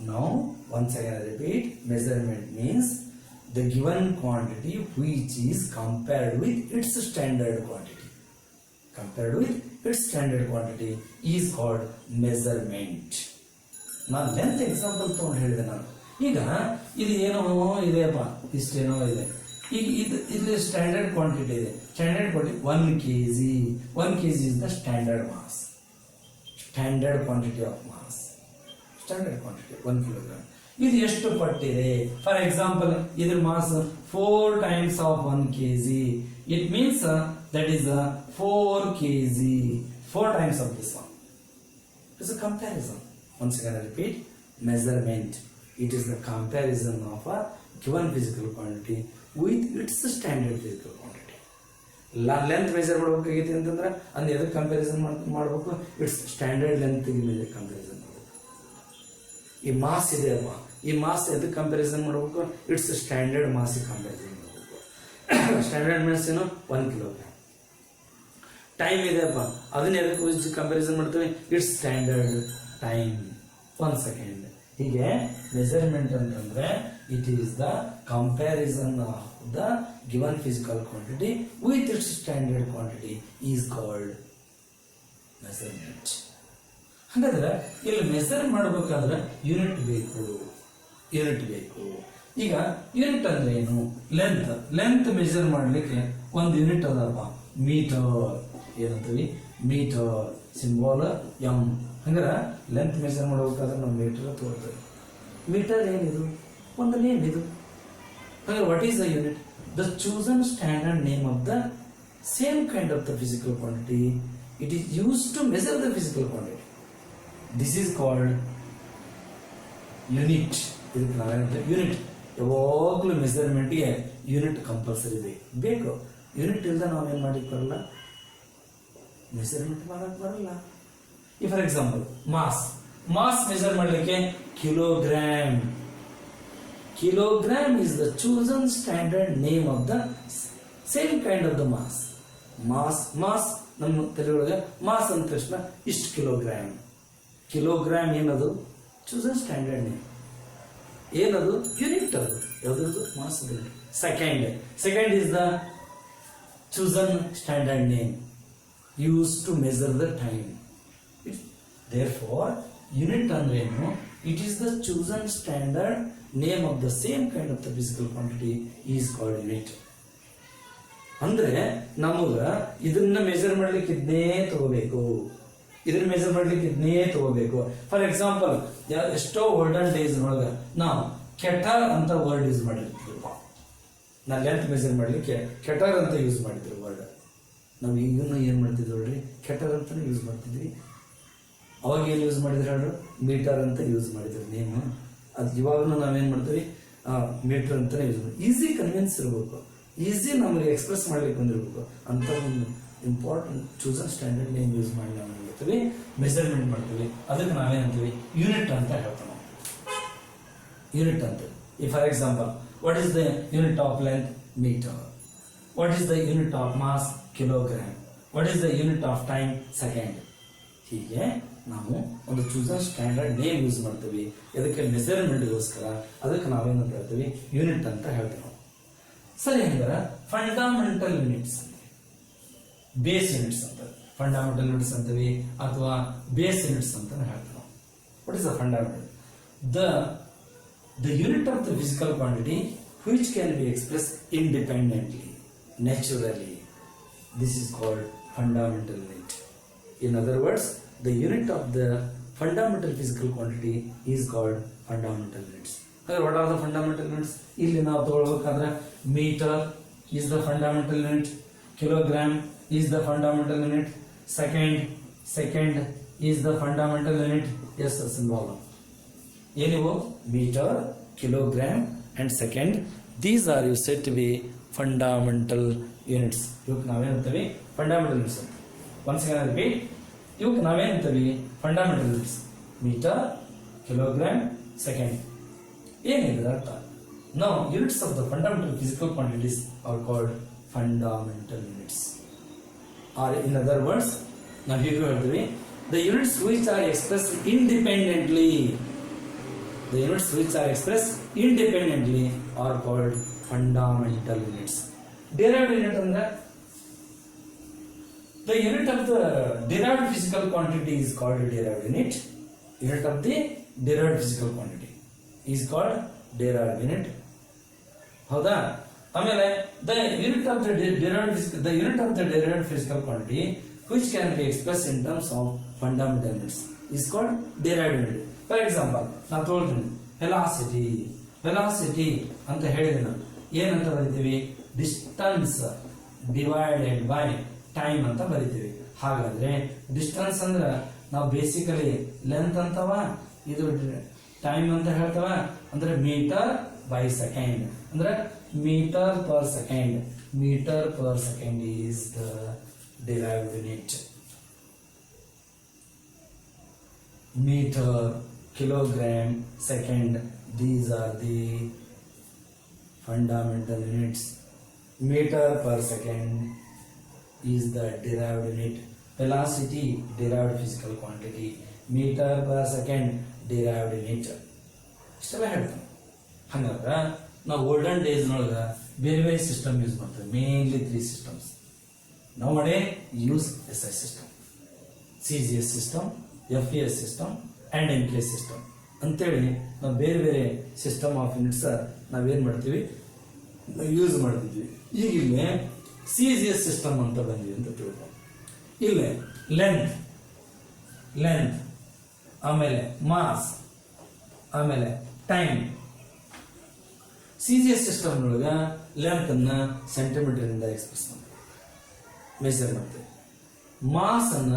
Now, once again I repeat, measurement means the given quantity which is compared with its standard quantity. Compared with its standard quantity is called measurement. ನಾನು ಲೆಂತ್ ಎಕ್ಸಾಂಪಲ್ ತಗೊಂಡು ಹೇಳಿದೆ ನಾನು. ಈಗ ಇದು ಏನೋ ಇದೆಯಪ್ಪ, ಇಷ್ಟೇನೋ ಇದೆ. ಈಗ ಇಲ್ಲಿ ಸ್ಟ್ಯಾಂಡರ್ಡ್ ಕ್ವಾಂಟಿಟಿ ಇದೆ. Standard quantity 1 kg. 1 kg is the standard mass. Standard quantity of mass. Standard quantity 1 kg. ಇದು ಎಷ್ಟು ಪಟ್ಟಿದೆ? ಫಾರ್ ಎಕ್ಸಾಂಪಲ್ ಇದ್ರ mass 4 times of 1 kg. It means that is 4 kg. 4 times of this one. It's a comparison. Once again I repeat, measurement. It is the comparison of a given physical quantity with its standard physical quantity. Length measure ಮಾಡಬೇಕಾಗಿತ್ತು ಅಂತಂದ್ರೆ ಅದನ್ನ ಎದಕ್ಕೆ ಕಂಪ್ಯಾರಿಸನ್ ಮಾಡಬೇಕು? ಇಟ್ಸ್ ಸ್ಟ್ಯಾಂಡರ್ಡ್ ಲೆಂತ್ ಮೇಲೆ ಕಂಪ್ಯಾರಿಸನ್ ಮಾಡಬೇಕು. ಈ ಮಾಸ್ ಇದೆ ಅಪ್ಪ, ಈ ಮಾಸ್ ಎದಕ್ಕೆ ಕಂಪ್ಯಾರಿಸನ್ ಮಾಡಬೇಕು? ಇಟ್ಸ್ ಸ್ಟ್ಯಾಂಡರ್ಡ್ ಮಾಸ್ ಕಂಪ್ಯಾರಿಸನ್ ಮಾಡಬೇಕು. ಸ್ಟ್ಯಾಂಡರ್ಡ್ ಮಾಸ್ ಏನು? 1 kg. ಟೈಮ್ ಇದೆ ಅಪ್ಪ, ಅದನ್ನ ಎದಕ್ಕೆ ಕಂಪ್ಯಾರಿಸನ್ ಮಾಡ್ತೀವಿ? It's standard time 1 second. ಹೀಗೆ ಮೆಜರ್ಮೆಂಟ್ ಅಂತಂದ್ರೆ it is the comparison of the given physical quantity with its standard quantity is called measurement. ಹಾಗಾದ್ರೆ ಇಲ್ಲಿ ಮೆಜರ್ ಮಾಡಬೇಕಾದ್ರೆ ಯೂನಿಟ್ ಬೇಕು. ಈಗ ಯೂನಿಟ್ ಅಂದ್ರೆ ಏನು? ಲೆಂತ್ ಮೆಜರ್ ಮಾಡ್ಲಿಕ್ಕೆ ಒಂದು ಯೂನಿಟ್ ಅದಪ್ಪ, ಮೀಟರ್. ಏನಂತೀವಿ? ಮೀಟರ್. Symbol M. ಹಂಗಾರೆ ಲೆಂತ್ ಮೆಜರ್ ಮಾಡಬೇಕಾದ್ರೆ ನಾವು ಮೀಟರ್ ತೋರ್ತೇವೆ. ಮೀಟರ್ ಏನಿದು? ಒಂದು ನೇಮ್ ಇದು. ಹಾಗಾದ್ರೆ what is the unit? The chosen standard name of the same kind of the physical quantity. It is use to measure the physical quantity. This is called unit. ಇದಕ್ಕೆ ನಾವೇನಂತ ಯೂನಿಟ್. ಯಾವಾಗಲೂ ಮೆಜರ್ಮೆಂಟ್ಗೆ ಯೂನಿಟ್ ಕಂಪಲ್ಸರಿ ಬೇಕು. ಯೂನಿಟ್ ಇಲ್ಲದೆ ನಾವೇನು ಮಾಡಲಿಕ್ಕೆ ಬರಲ್ಲ, ಮೆಜರ್ಮೆಂಟ್ ಮಾಡಕ್ಕೆ ಬರಲ್ಲ. ಈ ಫಾರ್ ಎಕ್ಸಾಂಪಲ್ ಮಾಸ್ ಮೆಜರ್ ಮಾಡಲಿಕ್ಕೆ kilogram. Kilogram is the chosen standard name of the same kind of the mass. Mass ನಮ್ಮ ತಲೆಯೊಳಗೆ ಮಾಸ್ ಅಂದ ತಕ್ಷಣ ಇಷ್ಟು ಕಿಲೋಗ್ರಾಮ್. ಕಿಲೋಗ್ರಾಮ್ ಏನದು? Chosen standard name. ಏನದು? ಯೂನಿಟ್. ಅದು ಯಾವ್ದು? Mass. Second is the chosen standard name used to measure the time. Therefore, unit andrenu, it is the chosen standard name of the same kind of the physical quantity is called unit. ಅಂದ್ರೆ ನಮಗ ಇದನ್ನ ಮೆಜರ್ ಮಾಡ್ಲಿಕ್ಕೆ ಇದನ್ನೇ ತಗೋಬೇಕು, ಇದನ್ನ ಮೆಜರ್ ಮಾಡ್ಲಿಕ್ಕೆ ಇದನ್ನೇ ತಗೋಬೇಕು. ಫಾರ್ ಎಕ್ಸಾಂಪಲ್ ಎಷ್ಟೋ ಓಲ್ಡನ್ ಡೇಸ್ ಒಳಗ ನಾವು ಕೆಟರ್ ಅಂತ ವರ್ಡ್ ಯೂಸ್ ಮಾಡಿರ್ತೀವಿ. ನಾ ಲೆಂತ್ ಮೆಜರ್ ಮಾಡ್ಲಿಕ್ಕೆ ಕೆಟರ್ ಅಂತ ಯೂಸ್ ಮಾಡಿದ್ರು ವರ್ಡ್. ನಾವು ಈಗನ್ನು ಏನು ಮಾಡ್ತಿದ್ವಿ ನೋಡ್ರಿ, ಕೆಟರ್ ಅಂತಾನೆ ಯೂಸ್ ಮಾಡ್ತಿದ್ವಿ. ಅವಾಗ ಏನು ಯೂಸ್ ಮಾಡಿದ್ರೆ ಹೇಳು? ಮೀಟರ್ ಅಂತ ಯೂಸ್ ಮಾಡಿದ್ರು ನೇಮ್. ಅದು ಇವಾಗಲೂ ನಾವೇನು ಮಾಡ್ತೀವಿ? ಮೀಟರ್ ಅಂತಾನೆ ಯೂಸ್ ಮಾಡಿ. ಈಸಿ ಕನ್ವಿನ್ಸ್ ಇರಬೇಕು, ಈಸಿ ನಮಗೆ ಎಕ್ಸ್ಪ್ರೆಸ್ ಮಾಡ್ಲಿಕ್ಕೆ ಬಂದಿರಬೇಕು ಅಂತ ಒಂದು important chosen standard name use ಮಾಡಿ ನಾವು ಹೇಳ್ತೀವಿ, ಮೆಜರ್ಮೆಂಟ್ ಮಾಡ್ತೀವಿ. ಅದಕ್ಕೆ ನಾವೇನಂತೀವಿ? ಯೂನಿಟ್ ಅಂತ ಹೇಳ್ತೀವಿ. ಯೂನಿಟ್ ಅಂತ. ಈ for example, what is the unit of length? Metre. What is the unit of mass? Kilogram. What is the unit of time? Second. ಹೀಗೆ ನಾವು ಒಂದು ಚೂಸನ್ ಸ್ಟ್ಯಾಂಡರ್ಡ್ ನೇಮ್ ಯೂಸ್ ಮಾಡ್ತೀವಿ. ಇದಕ್ಕೆ ಮೆಜರ್ಮೆಂಟ್ಗೋಸ್ಕರ. ಅದಕ್ಕೆ ನಾವೇನಂತ ಹೇಳ್ತೀವಿ? ಯೂನಿಟ್ ಅಂತ ಹೇಳ್ತೀವಿ. ಸರಿ, ಹಂಗಾರೆ ಫಂಡಮೆಂಟಲ್ ಯೂನಿಟ್ಸ್, ಬೇಸ್ ಯೂನಿಟ್ಸ್ ಅಂತ. ಫಂಡಮೆಂಟಲ್ ಯೂನಿಟ್ಸ್ ಅಂತೀವಿ ಅಥವಾ ಬೇಸ್ ಯೂನಿಟ್ಸ್ ಅಂತ ಹೇಳ್ತೀವಿ. What is the fundamental? The unit of the physical quantity which can be expressed independently, naturally. This is called fundamental unit. In other words, the unit of the fundamental physical quantity is called fundamental units. What are the fundamental units? ಇಲ್ಲಿ ನಾವು ತಗೊಳ್ಬೇಕಾದ್ರೆ metre is the fundamental unit, kilogram is the fundamental unit, second is the fundamental unit. Yes, that's involved. ಏನಿವು? Metre, kilogram and second. These are you set to be fundamental units. ಇವಕ್ಕೆ ನಾವೇನಂತೀವಿ ಫಂಡಮೆಂಟಲ್ ಯೂನಿಟ್ಸ್ ಅಂತ. ಒನ್ಸ್ ಅಗೇನ್ ರಿಪೀಟ್, ಇವಕ್ಕೆ ನಾವೇನಂತೀವಿ fundamental units. Metre, kilogram, second. ಏನಿದೆ ಅರ್ಥ? Now, units of the fundamental physical quantities are called fundamental units. Or in other words, now here you have the units which are expressed independently. The units which are expressed independently are called fundamental units. Derived unit and the unit of the derived physical quantity is called derived unit. Unit of the derived physical quantity is called derived unit. ಹೌದಾ? ಆಮೇಲೆ the unit of the derived physical quantity which can be expressed in terms of fundamental units is called derived unit. For example, ನಾನು ತೋರಿಸ್ತೀನಿ ವೆಲಾಸಿಟಿ ಅಂತ ಹೇಳಿದೆ. ನಾನು ಏನಂತ ಬರಿತೀವಿ? ಡಿಸ್ಟನ್ಸ್ ಡಿವೈಡೆಡ್ ಬೈ ಟೈಮ್ ಅಂತ ಬರಿತೀವಿ. ಹಾಗಾದ್ರೆ ಡಿಸ್ಟನ್ಸ್ ಅಂದ್ರೆ ನಾವು ಬೇಸಿಕಲಿ ಲೆಂತ್ ಅಂತವ, ಇದು ಟೈಮ್ ಅಂತ ಹೇಳ್ತವ. ಅಂದ್ರೆ ಮೀಟರ್ by second, ಅಂದ್ರೆ metre per second. Metre per second is the derived unit. Meter, kilogram, second, these are the fundamental units. Meter per second is the derived unit. Velocity, derived physical quantity. Meter per second, derived unit. ಇಷ್ಟೆಲ್ಲ ಹೇಳ್ತಾನೆ. ಹಂಗಾದ್ರೆ ನಾವು ಓಲ್ಡನ್ ಡೇಸ್ನೊಳಗೆ ಬೇರೆ ಬೇರೆ ಸಿಸ್ಟಮ್ ಯೂಸ್ ಮಾಡ್ತೇವೆ. Mainly 3 systems. Nowadays use SI system, CGS system, FES system and MKS system ಅಂತೇಳಿ ನಾವು ಬೇರೆ ಬೇರೆ ಸಿಸ್ಟಮ್ ಆಫ್ ಯೂನಿಟ್ಸ್ ನಾವೇನ್ ಮಾಡ್ತೀವಿ, ಯೂಸ್ ಮಾಡ್ತಿದ್ವಿ. ಈಗ ಇಲ್ಲೇ CGS ಸಿಸ್ಟಮ್ ಅಂತ ಬಂದಿದೆ ಅಂತ ತಿಳ್ಕೊ. ಇಲ್ಲೇ ಲೆಂತ್, ಆಮೇಲೆ ಮಾಸ್, ಆಮೇಲೆ ಟೈಮ್. CGS ಸಿಸ್ಟಮ್ ಒಳಗ ಲೆಂತ್ ಅನ್ನ ಸೆಂಟಿಮೀಟರ್ ಇಂದ ಎಕ್ಸ್ಪ್ರೆಸ್ ಮಾಡ್ತೀವಿ, ಮೆಜರ್ ಮಾಡ್ತೇವೆ. ಮಾಸ್ ಅನ್ನ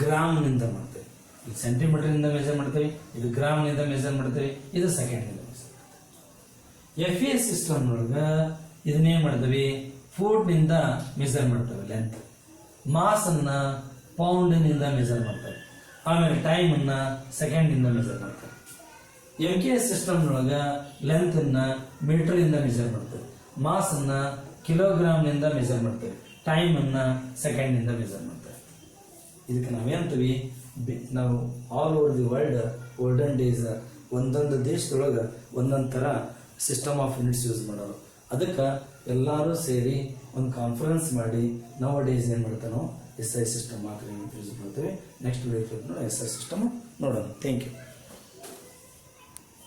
ಗ್ರಾಮ್ ನಿಂದ ಮಾಡ್ತೇವೆ. ಇದು ಸೆಂಟಿಮೀಟರ್ ಇಂದ ಮೆಜರ್ ಮಾಡ್ತೇವೆ, ಇದು ಗ್ರಾಮ್ ನಿಂದ ಮೆಜರ್ ಮಾಡ್ತೇವೆ, ಇದು ಸೆಕೆಂಡ್ ನಿಂದ ಮೆಜರ್ ಮಾಡ್ತೇವೆ. FES ಸಿಸ್ಟಮ್ ಒಳಗ ಇದನ್ನೇನ್ ಮಾಡ್ತೇವೆ, ಫೂಟ್ ನಿಂದ ಮೆಜರ್ ಮಾಡ್ತೇವೆ ಲೆಂತ್. ಮಾಸ್ ಅನ್ನ ಪೌಂಡ್ ನಿಂದ ಮೆಜರ್ ಮಾಡ್ತೇವೆ. ಆಮೇಲೆ ಟೈಮ್ ಅನ್ನ ಸೆಕೆಂಡ್ ನಿಂದ ಮೆಜರ್ ಮಾಡ್ತೇವೆ. MKS ಸಿಸ್ಟಮ್ ಒಳಗ ಲೆಂತ್ ಅನ್ನ ಮೀಟರ್ ಇಂದ ಮೆಜರ್ ಮಾಡ್ತೇವೆ, ಮಾಸ್ ಅನ್ನ ಕಿಲೋಗ್ರಾಮ್ ನಿಂದ ಮೆಜರ್ ಮಾಡ್ತೇವೆ, ಟೈಮ್ ಅನ್ನ ಸೆಕೆಂಡ್ ನಿಂದ ಮೆಜರ್ ಮಾಡ್ತೇವೆ. ಇದಕ್ಕೆ ನಾವೇಂತೀವಿ, ನಾವು all over the world olden days ಒಂದೊಂದು ದೇಶದೊಳಗ ಒಂದೊಂದು ತರ ಸಿಸ್ಟಮ್ ಆಫ್ ಯೂನಿಟ್ಸ್ ಯೂಸ್ ಮಾಡೋರು. ಅದಕ್ಕೆ ಎಲ್ಲರೂ ಸೇರಿ ಒಂದು ಕಾನ್ಫರೆನ್ಸ್ ಮಾಡಿ ನೌ ಡೇಸ್ ಏನ್ ಮಾಡ್ತಾನೋ SI ಸಿಸ್ಟಮ್ ಮಾತ್ರ ಯೂಸ್ ಮಾಡ್ತೇವೆ. ನೆಕ್ಸ್ಟ್ ವಿಡಿಯೋ SI ಸಿಸ್ಟಮ್ ನೋಡೋಣ. Thank you.